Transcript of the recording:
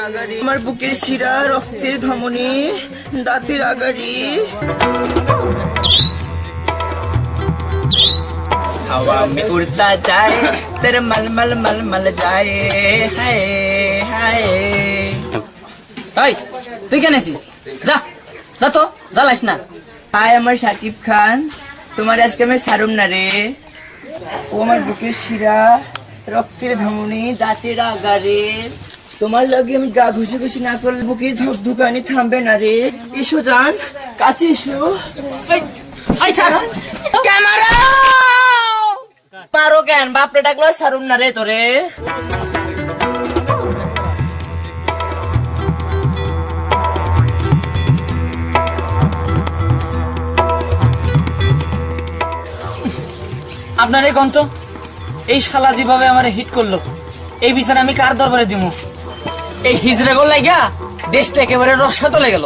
আমার বুকের শিরা, রক্তের ধমনী, দাঁতের আগারি। हवा में उड़ता जाए तेरे मल मल मल मल जाए हाय हाय। এই তুই কেন আছিস? যা যা তো জ্বালাস না। হাই আমার শাকিব খান, তোমার আজকে আমি ছাড়ুম না রে। ও আমার বুকের শিরা, রক্তের ধমনী, দাঁতের আগারে। তোমার লগে আমি গা ঘুষে ঘুষে না করলে বুকের ধকধকানি থামবে না রে। এসো জান, কাছে এসো। এই স্যার ক্যামেরা পারো কেন? বাপরে ডাকলো ছাড়ুম না রে তোরে। আপনার এই গন্ত এই শালা যেভাবে আমার হিট করলো, এই বিচার আমি কার দরবারে দিব? এই হিজড়ে গোল লাগা দেশটা একেবারে রসা তলে গেল।